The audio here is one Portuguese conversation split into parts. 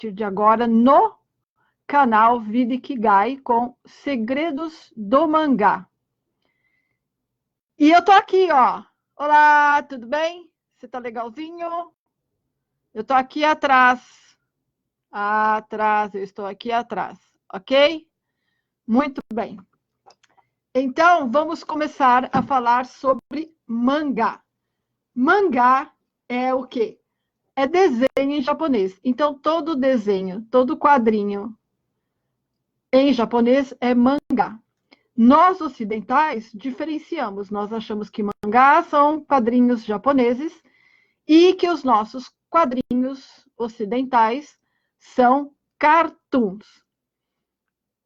partir de agora no canal Vida Ikigai com Segredos do Mangá. E eu tô aqui, ó. Olá, tudo bem? Você tá legalzinho? Eu tô aqui atrás. Eu estou aqui atrás, ok? Muito bem. Então, vamos começar a falar sobre mangá. Mangá é o quê? É desenho em japonês. Então, todo desenho, todo quadrinho em japonês é mangá. Nós, ocidentais, diferenciamos. Nós achamos que mangá são quadrinhos japoneses e que os nossos quadrinhos ocidentais são cartoons.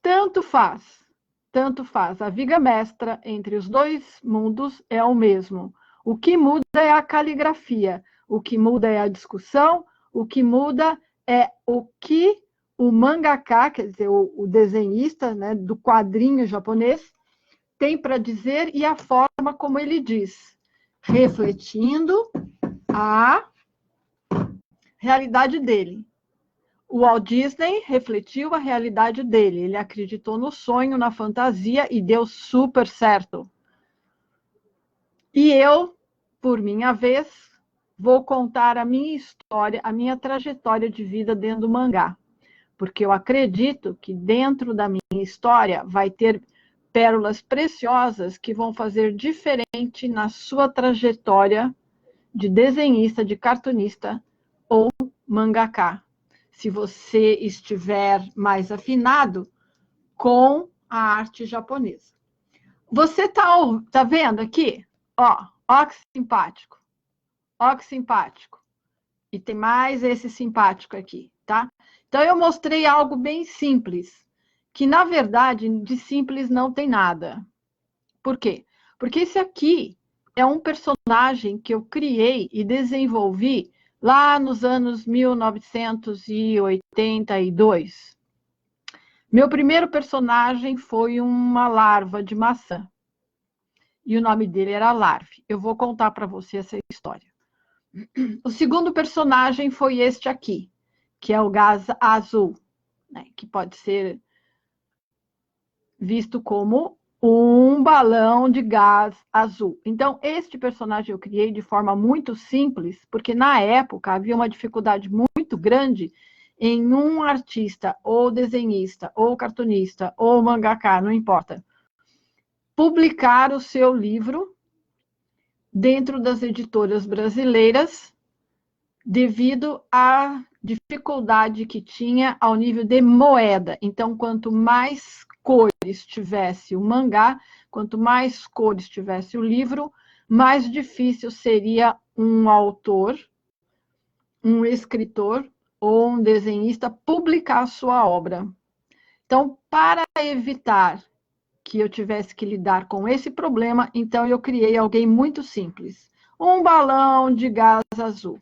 Tanto faz. Tanto faz. A viga mestra entre os dois mundos é o mesmo. O que muda é a caligrafia, o que muda é a discussão, o que muda é o que o mangaka, quer dizer, o desenhista, né, do quadrinho japonês, tem para dizer e a forma como ele diz, refletindo a realidade dele. O Walt Disney refletiu a realidade dele. Ele acreditou no sonho, na fantasia e deu super certo. E eu, por minha vez, vou contar a minha história, a minha trajetória de vida dentro do mangá. Porque eu acredito que dentro da minha história vai ter pérolas preciosas que vão fazer diferente na sua trajetória de desenhista, de cartunista ou mangaka. Se você estiver mais afinado com a arte japonesa. Você tá vendo aqui? Ó que simpático. Ó que simpático. E tem mais esse simpático aqui, tá? Então, eu mostrei algo bem simples, que, na verdade, de simples não tem nada. Por quê? Porque esse aqui é um personagem que eu criei e desenvolvi lá nos anos 1982. Meu primeiro personagem foi uma larva de maçã. E o nome dele era Larve. Eu vou contar para você essa história. O segundo personagem foi este aqui, que é o gás azul, né, que pode ser visto como um balão de gás azul. Então, este personagem eu criei de forma muito simples, porque na época havia uma dificuldade muito grande em um artista, ou desenhista, ou cartunista, ou mangaka, não importa, publicar o seu livro dentro das editoras brasileiras, devido à dificuldade que tinha ao nível de moeda. Então, quanto mais cores tivesse o mangá, quanto mais cores tivesse o livro, mais difícil seria um autor, um escritor ou um desenhista publicar a sua obra. Então, para evitar que eu tivesse que lidar com esse problema, então eu criei alguém muito simples. Um balão de gás azul.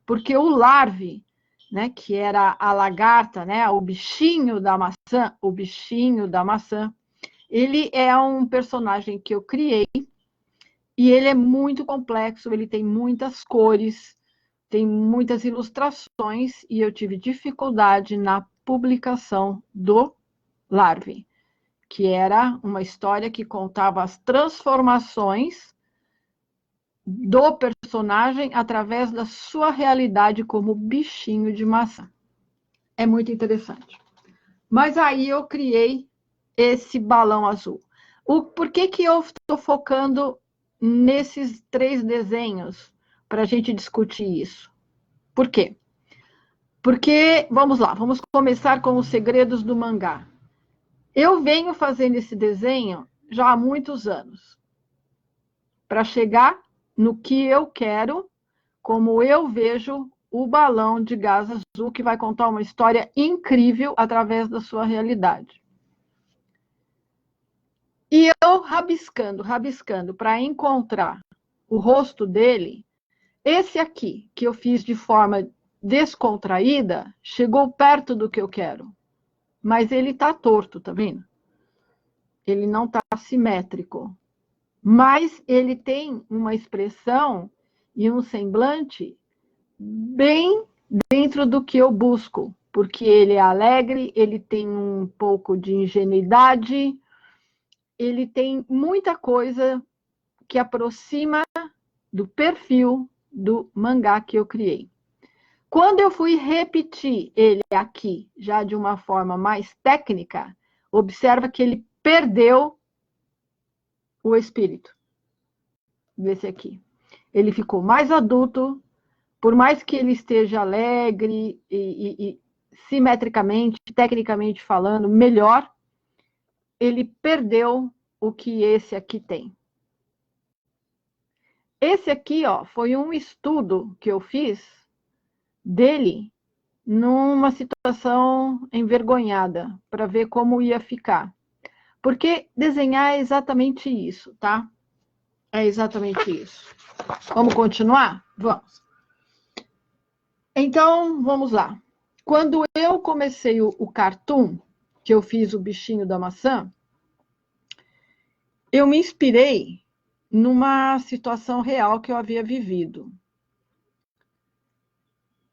Porque o Larve, né, que era a lagarta, né, o bichinho da maçã, ele é um personagem que eu criei e ele é muito complexo, ele tem muitas cores, tem muitas ilustrações e eu tive dificuldade na publicação do Larve, que era uma história que contava as transformações do personagem através da sua realidade como bichinho de maçã. É muito interessante. Mas aí eu criei esse balão azul. Por que eu estou focando nesses 3 desenhos para a gente discutir isso? Por quê? Porque, vamos lá, vamos começar com os segredos do mangá. Eu venho fazendo esse desenho já há muitos anos, para chegar no que eu quero, como eu vejo o balão de gás azul, que vai contar uma história incrível através da sua realidade. E eu rabiscando, para encontrar o rosto dele, esse aqui, que eu fiz de forma descontraída, chegou perto do que eu quero. Mas ele está torto, tá vendo? Ele não está simétrico. Mas ele tem uma expressão e um semblante bem dentro do que eu busco, porque ele é alegre, ele tem um pouco de ingenuidade, ele tem muita coisa que aproxima do perfil do mangá que eu criei. Quando eu fui repetir ele aqui, já de uma forma mais técnica, observa que ele perdeu o espírito desse aqui. Ele ficou mais adulto, por mais que ele esteja alegre e simetricamente, tecnicamente falando, melhor, ele perdeu o que esse aqui tem. Esse aqui, ó, foi um estudo que eu fiz dele numa situação envergonhada, para ver como ia ficar. Porque desenhar é exatamente isso, tá? É exatamente isso. Vamos continuar? Vamos. Então, vamos lá. Quando eu comecei o cartoon, que eu fiz o bichinho da maçã, eu me inspirei numa situação real que eu havia vivido.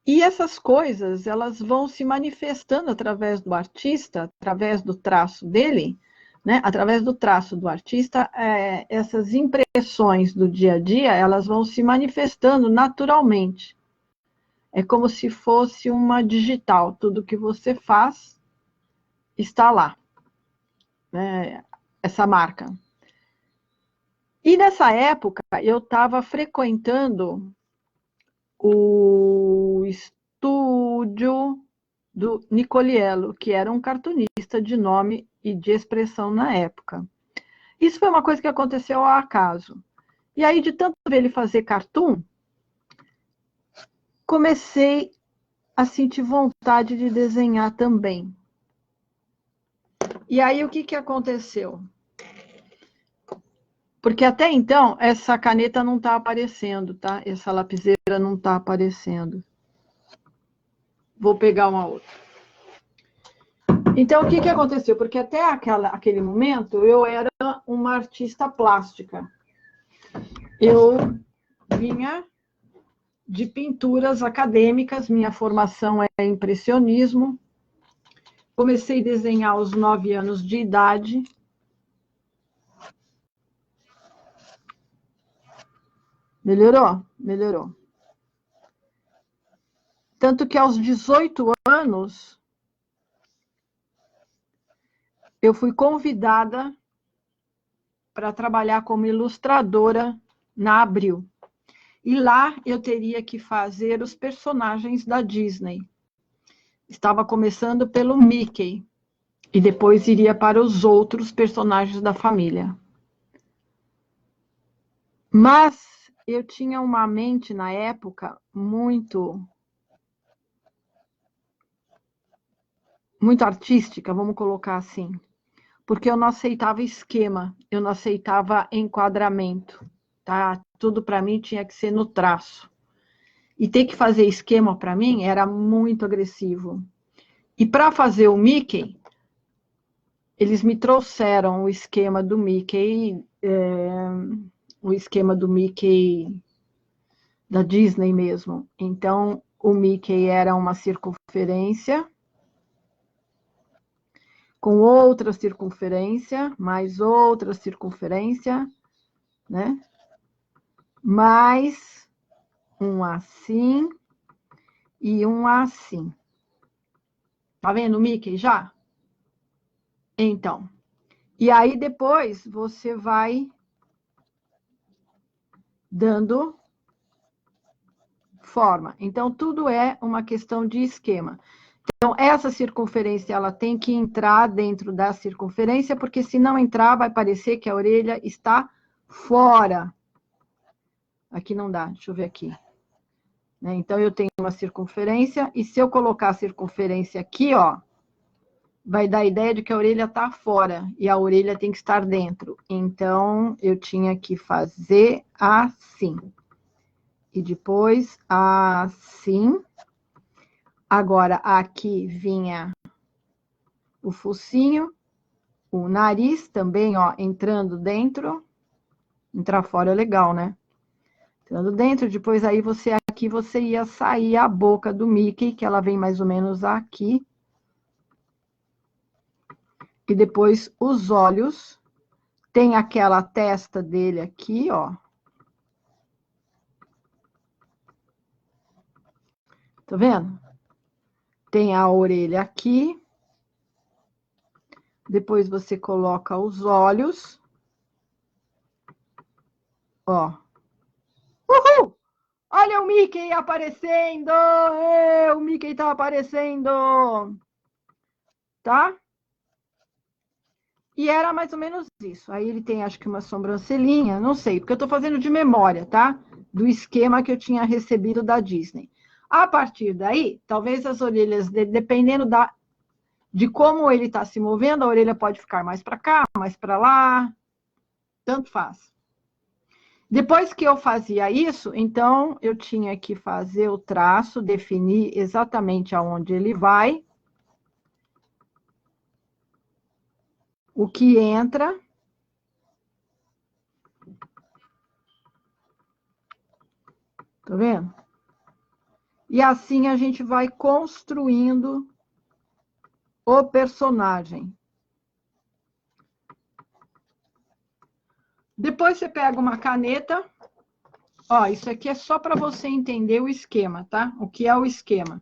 E essas coisas, elas vão se manifestando através do artista, através do traço dele, né? Através do traço do artista, essas impressões do dia a dia, elas vão se manifestando naturalmente. É como se fosse uma digital, tudo que você faz está lá, né? Essa marca. E nessa época, eu estava frequentando o estúdio do Nicoliello, que era um cartunista de nome e de expressão na época. Isso foi uma coisa que aconteceu ao acaso. E aí, de tanto ver ele fazer cartoon, comecei a sentir vontade de desenhar também. E aí, o que aconteceu? Porque até então, essa caneta não está aparecendo, tá? Essa lapiseira não está aparecendo. Vou pegar uma outra. Então, o que aconteceu? Porque até aquele momento, eu era uma artista plástica. Eu vinha de pinturas acadêmicas, minha formação é impressionismo. Comecei a desenhar aos 9 anos de idade. Melhorou? Melhorou. Tanto que aos 18 anos, eu fui convidada para trabalhar como ilustradora na Abril. E lá eu teria que fazer os personagens da Disney. Estava começando pelo Mickey e depois iria para os outros personagens da família. Mas eu tinha uma mente na época muito artística, vamos colocar assim, porque eu não aceitava esquema, eu não aceitava enquadramento, tá? Tudo para mim tinha que ser no traço. E ter que fazer esquema para mim era muito agressivo. E para fazer o Mickey, eles me trouxeram o esquema do Mickey, o esquema do Mickey da Disney mesmo. Então, o Mickey era uma circunferência, com outra circunferência, mais outra circunferência, né? Mais um assim e um assim. Tá vendo o Mickey já? Então, e aí depois você vai dando forma. Então, tudo é uma questão de esquema. Então, essa circunferência, ela tem que entrar dentro da circunferência, porque se não entrar, vai parecer que a orelha está fora. Aqui não dá, deixa eu ver aqui. Então, eu tenho uma circunferência, e se eu colocar a circunferência aqui, ó, vai dar a ideia de que a orelha está fora, e a orelha tem que estar dentro. Então, eu tinha que fazer assim. E depois assim. Agora, aqui vinha o focinho, o nariz também, ó, entrando dentro. Entrar fora é legal, né? Entrando dentro, depois aí você aqui você ia sair a boca do Mickey, que ela vem mais ou menos aqui. E depois os olhos. Tem aquela testa dele aqui, ó. Tá vendo? Tem a orelha aqui. Depois você coloca os olhos. Ó. Uhul! Olha o Mickey aparecendo! O Mickey tá aparecendo! Tá? E era mais ou menos isso. Aí ele tem, acho que uma sobrancelhinha, não sei, porque eu tô fazendo de memória, tá? Do esquema que eu tinha recebido da Disney. A partir daí, talvez as orelhas dele, dependendo de como ele está se movendo, a orelha pode ficar mais para cá, mais para lá, tanto faz. Depois que eu fazia isso, então eu tinha que fazer o traço, definir exatamente aonde ele vai, o que entra. Tá vendo? E assim a gente vai construindo o personagem. Depois você pega uma caneta. Ó, isso aqui é só para você entender o esquema, tá? O que é o esquema.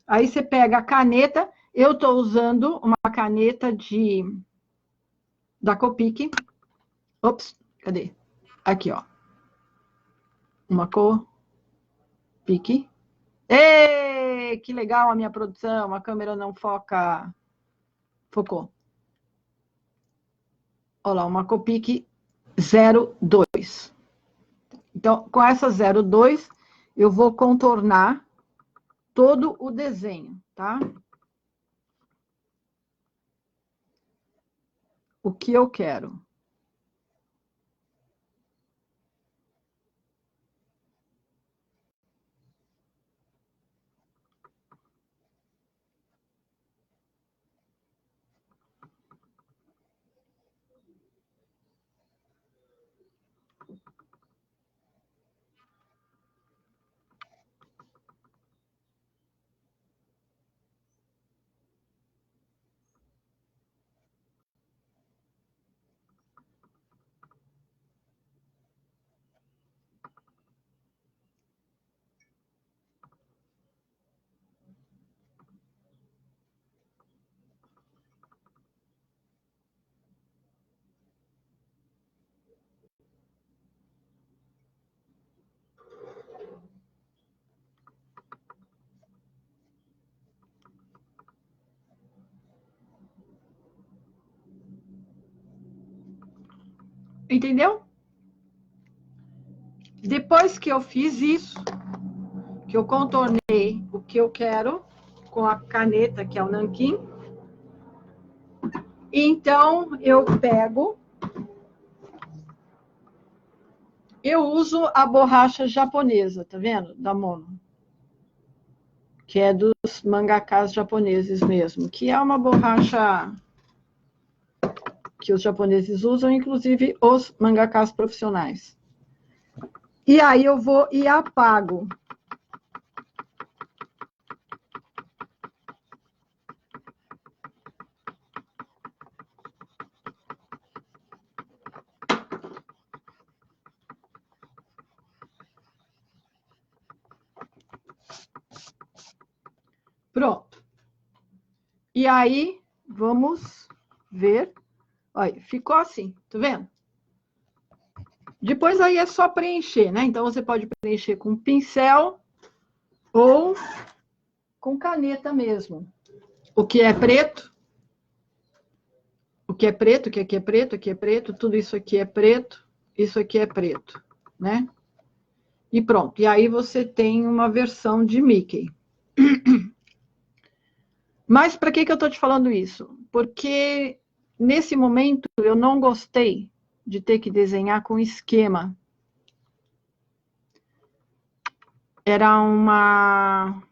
Aí você pega a caneta. Eu estou usando uma caneta da Copic. Ops, cadê? Aqui, ó. Uma Copic. Ê, que legal a minha produção. A câmera não foca. Focou. Olha lá, uma Copic 02. Então, com essa 02, eu vou contornar todo o desenho, tá? O que eu quero. Entendeu? Depois que eu fiz isso, que eu contornei o que eu quero com a caneta, que é o nanquim, então eu pego, eu uso a borracha japonesa, tá vendo? Da Mono. Que é dos mangakas japoneses mesmo, que é uma borracha que os japoneses usam, inclusive os mangakas profissionais. E aí eu vou e apago. Pronto. E aí, vamos ver. Olha, ficou assim, tá vendo? Depois aí é só preencher, né? Então você pode preencher com pincel ou com caneta mesmo. O que é preto, o que é preto, o que aqui é preto, aqui é preto, tudo isso aqui é preto, isso aqui é preto, né? E pronto. E aí você tem uma versão de Mickey. Mas para que eu estou te falando isso? Porque nesse momento eu não gostei de ter que desenhar com esquema. Era uma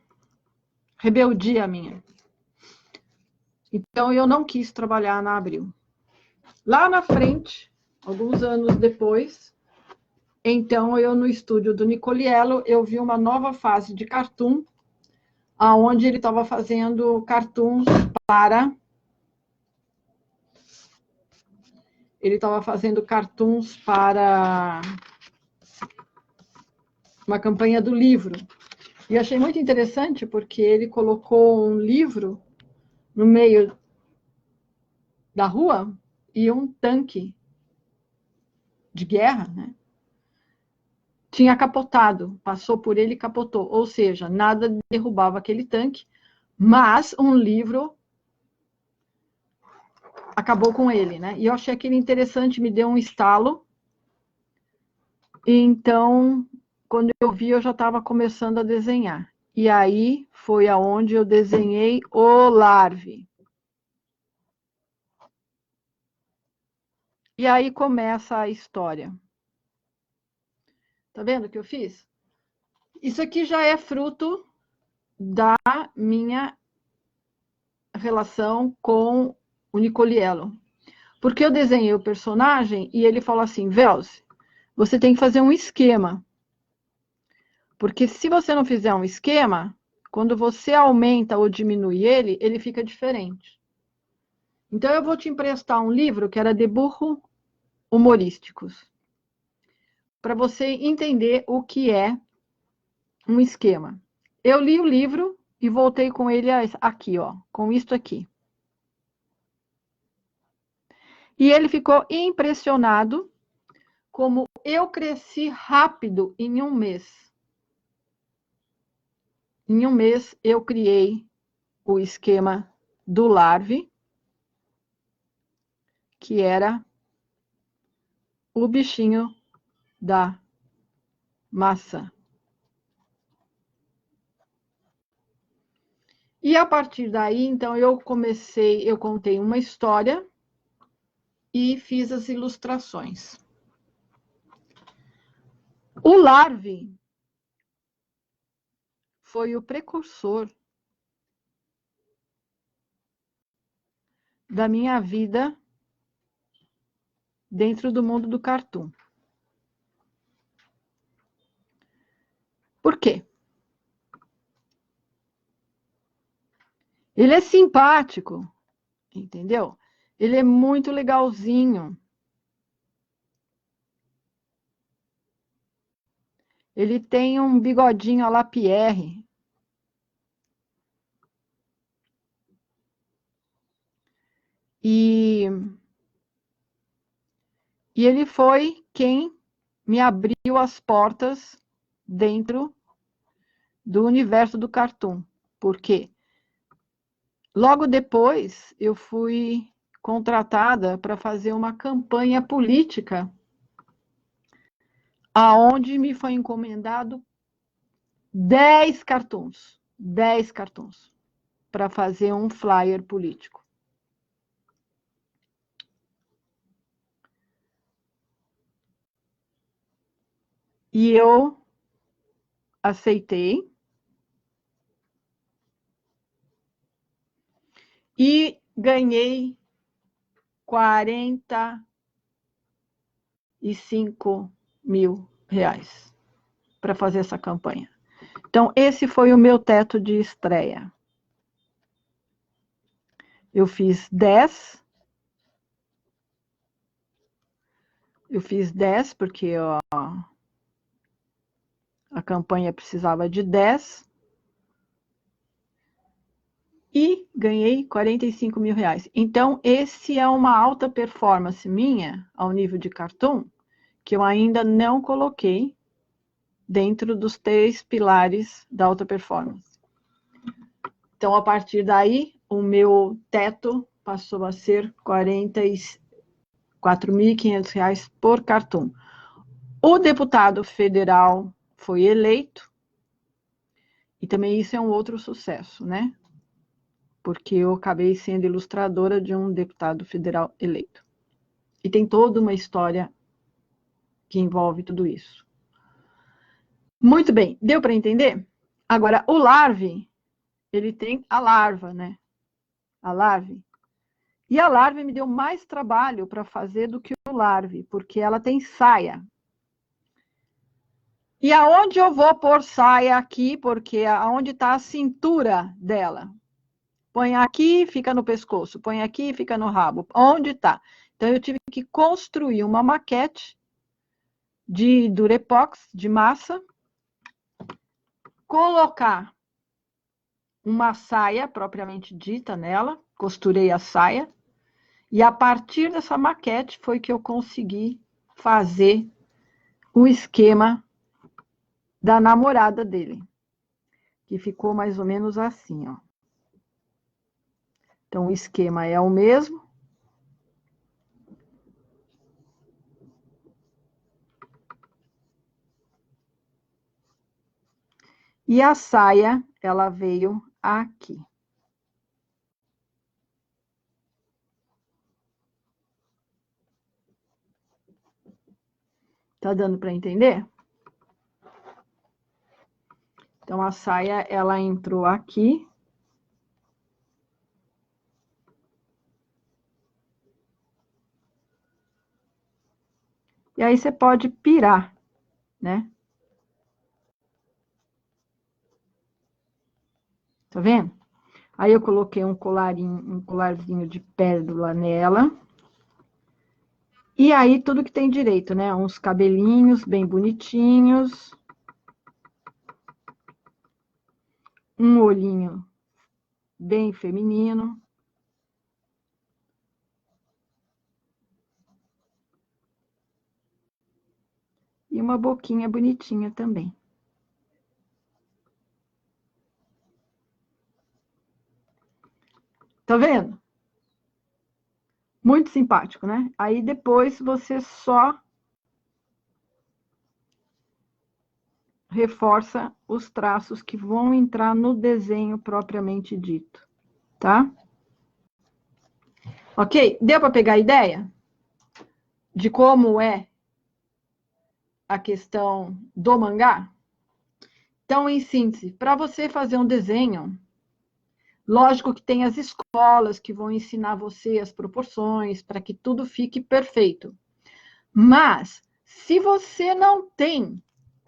rebeldia minha. Então eu não quis trabalhar na Abril. Lá na frente, alguns anos depois, Então, eu no estúdio do Nicoliello, eu vi uma nova fase de cartoon, aonde ele estava fazendo cartoons para... Ele estava fazendo cartoons para uma campanha do livro. E achei muito interessante, porque ele colocou um livro no meio da rua e um tanque de guerra, né? Tinha capotado, passou por ele e capotou. Ou seja, nada derrubava aquele tanque, mas um livro acabou com ele, né? E eu achei aquele interessante, me deu um estalo. Então, quando eu vi, eu já estava começando a desenhar. E aí foi aonde eu desenhei o Larve. E aí começa a história. Tá vendo o que eu fiz? Isso aqui já é fruto da minha relação com o Nicoliello. Porque eu desenhei o personagem e ele falou assim, Velze, você tem que fazer um esquema. Porque se você não fizer um esquema, quando você aumenta ou diminui ele, ele fica diferente. Então, eu vou te emprestar um livro que era de burro humorísticos, para você entender o que é um esquema. Eu li o livro e voltei com ele aqui, ó, com isto aqui. E ele ficou impressionado como eu cresci rápido em um mês. Em um mês, eu criei o esquema do Larve, que era o bichinho da maçã. E a partir daí, então, eu contei uma história e fiz as ilustrações. O Larve foi o precursor da minha vida dentro do mundo do cartoon. Por quê? Ele é simpático, entendeu? Ele é muito legalzinho. Ele tem um bigodinho à la Pierre. E ele foi quem me abriu as portas dentro do universo do cartoon. Por quê? Logo depois, eu fui contratada para fazer uma campanha política, aonde me foi encomendado 10 cartoons, para fazer um flyer político. E eu aceitei e ganhei 45 mil reais para fazer essa campanha. Então, esse foi o meu teto de estreia. Eu fiz 10. Eu fiz 10 porque a campanha precisava de 10. E ganhei 45 mil reais. Então, esse é uma alta performance minha, ao nível de cartoon, que eu ainda não coloquei dentro dos 3 pilares da alta performance. Então, a partir daí, o meu teto passou a ser R$44.500 por cartoon. O deputado federal foi eleito, e também isso é um outro sucesso, né? Porque eu acabei sendo ilustradora de um deputado federal eleito. E tem toda uma história que envolve tudo isso. Muito bem, deu para entender? Agora, o Larve, ele tem a larva, né? A larve. E a larve me deu mais trabalho para fazer do que o Larve, porque ela tem saia. E aonde eu vou pôr saia aqui, porque aonde está a cintura dela? Põe aqui, fica no pescoço. Põe aqui, fica no rabo. Onde está? Então, eu tive que construir uma maquete de durepox, de massa, colocar uma saia propriamente dita nela, costurei a saia, e a partir dessa maquete foi que eu consegui fazer o esquema da namorada dele, que ficou mais ou menos assim, ó. Então, o esquema é o mesmo. E a saia, ela veio aqui. Tá dando para entender? Então, a saia, ela entrou aqui. E aí, você pode pirar, né? Tá vendo? Aí, eu coloquei um colarzinho de pérola nela. E aí, tudo que tem direito, né? Uns cabelinhos bem bonitinhos. Um olhinho bem feminino. E uma boquinha bonitinha também. Tá vendo? Muito simpático, né? Aí depois você só reforça os traços que vão entrar no desenho propriamente dito, tá? Ok? Deu para pegar a ideia de como é a questão do mangá? Então, em síntese, para você fazer um desenho, lógico que tem as escolas que vão ensinar você as proporções para que tudo fique perfeito. Mas, se você não tem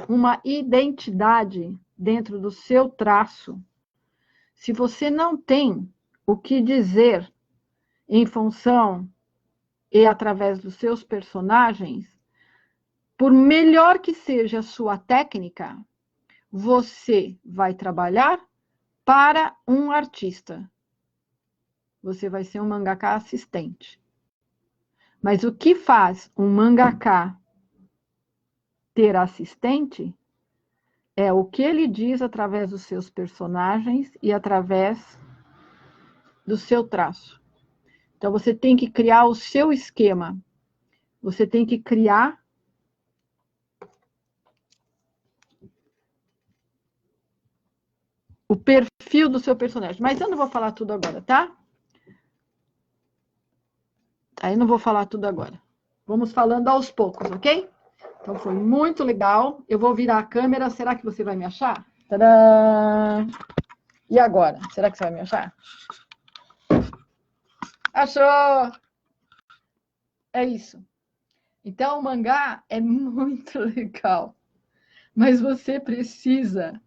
uma identidade dentro do seu traço, se você não tem o que dizer em função e através dos seus personagens, por melhor que seja a sua técnica, você vai trabalhar para um artista. Você vai ser um mangaka assistente. Mas o que faz um mangaka ter assistente é o que ele diz através dos seus personagens e através do seu traço. Então, você tem que criar o seu esquema. Você tem que criar o perfil do seu personagem. Mas eu não vou falar tudo agora, tá? Aí não vou falar tudo agora. Vamos falando aos poucos, ok? Então, foi muito legal. Eu vou virar a câmera. Será que você vai me achar? Tadã! E agora? Será que você vai me achar? Achou! É isso. Então, o mangá é muito legal. Mas você precisa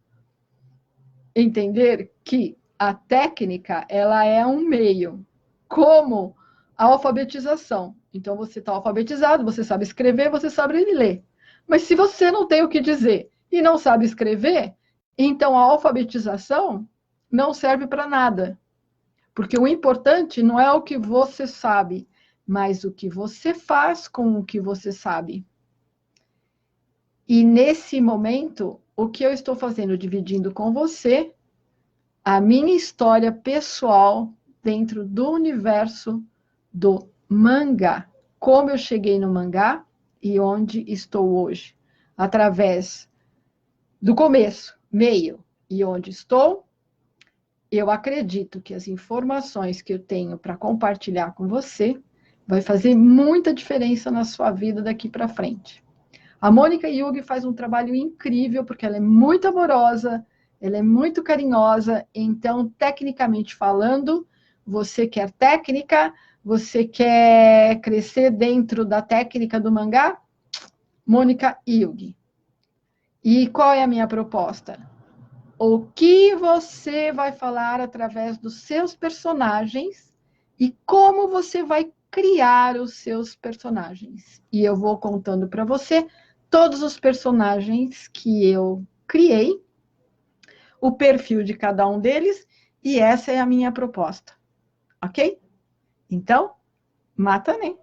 entender que a técnica, ela é um meio, como a alfabetização. Então, você está alfabetizado, você sabe escrever, você sabe ler. Mas se você não tem o que dizer e não sabe escrever, então a alfabetização não serve para nada. Porque o importante não é o que você sabe, mas o que você faz com o que você sabe. E nesse momento, o que eu estou fazendo? Dividindo com você a minha história pessoal dentro do universo do mangá. Como eu cheguei no mangá e onde estou hoje. Através do começo, meio e onde estou, eu acredito que as informações que eu tenho para compartilhar com você vai fazer muita diferença na sua vida daqui para frente. A Mônica Yugi faz um trabalho incrível, porque ela é muito amorosa, ela é muito carinhosa, então, tecnicamente falando, você quer técnica, você quer crescer dentro da técnica do mangá? Mônica Yugi. E qual é a minha proposta? O que você vai falar através dos seus personagens e como você vai criar os seus personagens. E eu vou contando para você todos os personagens que eu criei, o perfil de cada um deles, e essa é a minha proposta. Ok? Então, mata nem.